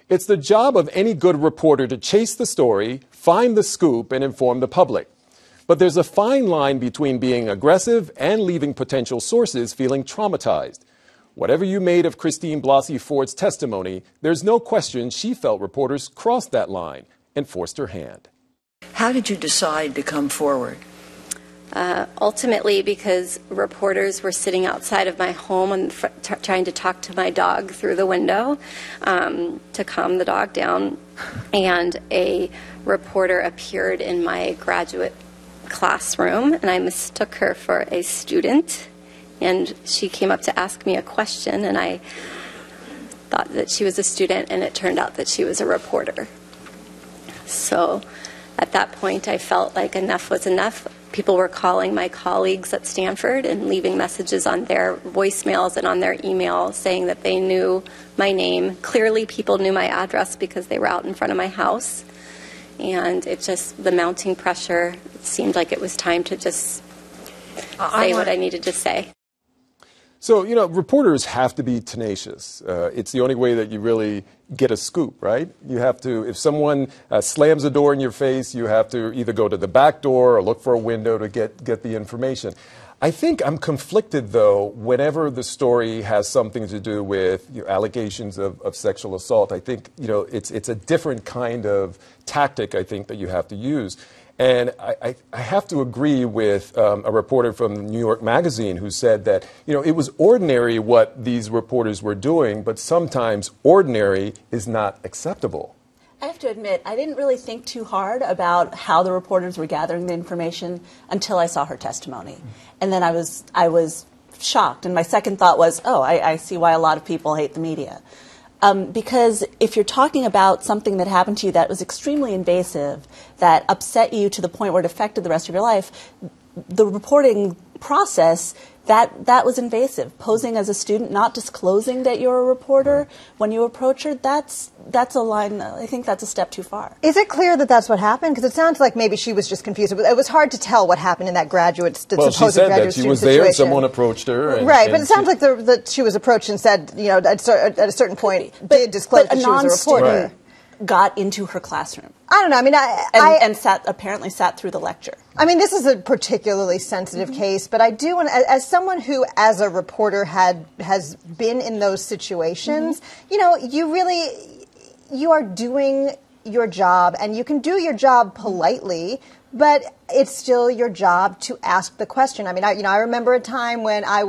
It's the job of any good reporter to chase the story, find the scoop, and inform the public. But there's a fine line between being aggressive and leaving potential sources feeling traumatized. Whatever you made of Christine Blasey Ford's testimony, there's no question she felt reporters crossed that line and forced her hand. How did you decide to come forward? Ultimately, because reporters were sitting outside of my home and trying to talk to my dog through the window to calm the dog down, and a reporter appeared in my graduate classroom, and I mistook her for a student, and she came up to ask me a question, and I thought that she was a student, and it turned out that she was a reporter. So at that point, I felt like enough was enough. People were calling my colleagues at Stanford and leaving messages on their voicemails and on their email saying that they knew my name. Clearly, people knew my address because they were out in front of my house. And it just, the mounting pressure, it seemed like it was time to just say what I needed to say. So, you know, reporters have to be tenacious. It's the only way that you really get a scoop, right? You have to, if someone slams a door in your face, you have to either go to the back door or look for a window to get the information. I think I'm conflicted, though, whenever the story has something to do with allegations of sexual assault. I think, you know, it's a different kind of tactic, I think, that you have to use. And I have to agree with a reporter from New York Magazine who said that, you know, it was ordinary what these reporters were doing, but sometimes ordinary is not acceptable. I have to admit, I didn't really think too hard about how the reporters were gathering the information until I saw her testimony. And then I was shocked. And my second thought was, oh, I see why a lot of people hate the media. Because if you're talking about something that happened to you that was extremely invasive, that upset you to the point where it affected the rest of your life, the reporting process, that was invasive. Posing as a student, not disclosing that you're a reporter when you approach her, that's a line, I think that's a step too far. Is it clear that that's what happened? Because it sounds like maybe she was just confused. It was hard to tell what happened in that supposed graduate student situation. Well, she said that she was there and someone approached her. Right, but it sounds like that she was approached and said, you know, at a certain point did disclose that she was a reporter. Right. Got into her classroom. I don't know. I mean, and apparently sat through the lecture. I mean, this is a particularly sensitive case, but I do want, as someone who, as a reporter, has been in those situations, you know, you are doing your job, and you can do your job politely, but it's still your job to ask the question. I mean, I remember a time when I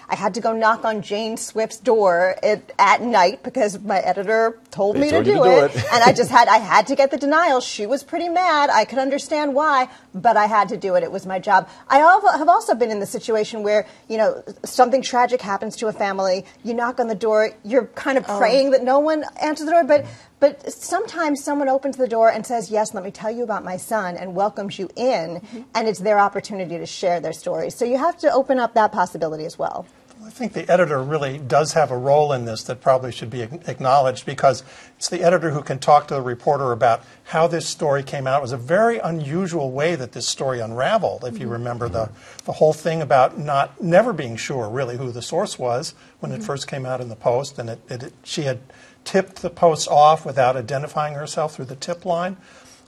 had to go knock on Jane Swift's door at night because my editor told me to do it. And I had to get the denial. She was pretty mad. I could understand why, but I had to do it. It was my job. I have also been in the situation where, you know, something tragic happens to a family. You knock on the door. You're kind of praying that no one answers the door, but sometimes someone opens the door and says, yes, let me tell you about my son, and welcomes you in, and it's their opportunity to share their story. So you have to open up that possibility as well. I think the editor really does have a role in this that probably should be acknowledged, because it's the editor who can talk to the reporter about how this story came out. It was a very unusual way that this story unraveled, if you remember the whole thing about never being sure really who the source was when it first came out in the Post, and she had tipped the Post off without identifying herself through the tip line.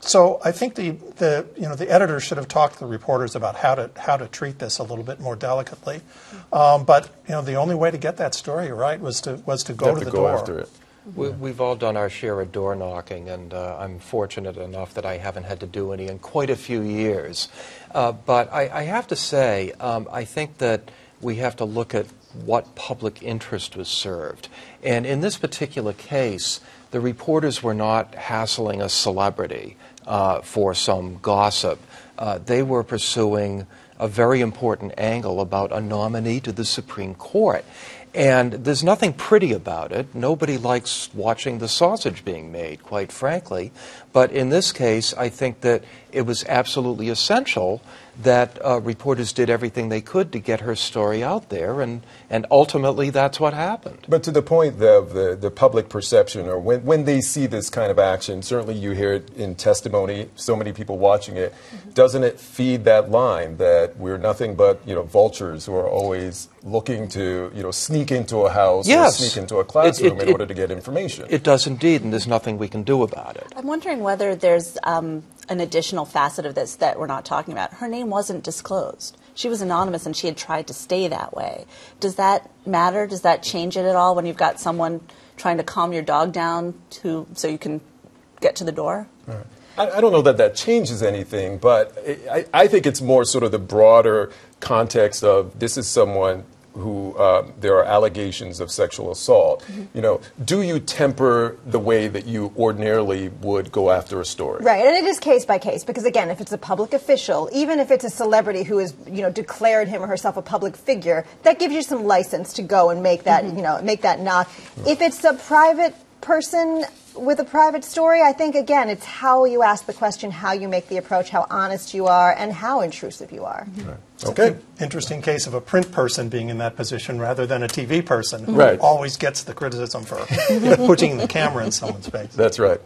So I think the editor should have talked to the reporters about how to treat this a little bit more delicately. But you know, the only way to get that story right was to go to the door. After it. We've all done our share of door knocking, and I'm fortunate enough that I haven't had to do any in quite a few years. But I have to say, I think that we have to look at what public interest was served. And in this particular case, the reporters were not hassling a celebrity for some gossip. They were pursuing a very important angle about a nominee to the Supreme Court. And there's nothing pretty about it. Nobody likes watching the sausage being made, quite frankly. But in this case, I think that it was absolutely essential that reporters did everything they could to get her story out there, and ultimately that's what happened. But to the point of the public perception, or when they see this kind of action, certainly you hear it in testimony, so many people watching it, doesn't it feed that line that we're nothing but, vultures who are always looking to, sneak into a house or sneak into a classroom in order to get information? It does indeed, and there's nothing we can do about it. I'm wondering whether there's an additional facet of this that we're not talking about. Her name wasn't disclosed. She was anonymous, and she had tried to stay that way. Does that matter? Does that change it at all when you've got someone trying to calm your dog down so you can get to the door? Right. I don't know that changes anything, but I think it's more sort of the broader context of this is someone who there are allegations of sexual assault. Do you temper the way that you ordinarily would go after a story? Right, and it is case by case, because again, if it's a public official, even if it's a celebrity who has declared him or herself a public figure, that gives you some license to go and make that make that knock. If it's a private person with a private story, I think, again, it's how you ask the question, how you make the approach, how honest you are, and how intrusive you are. Right. Okay. Interesting case of a print person being in that position rather than a TV person who Right. always gets the criticism for putting the camera in someone's face. That's right.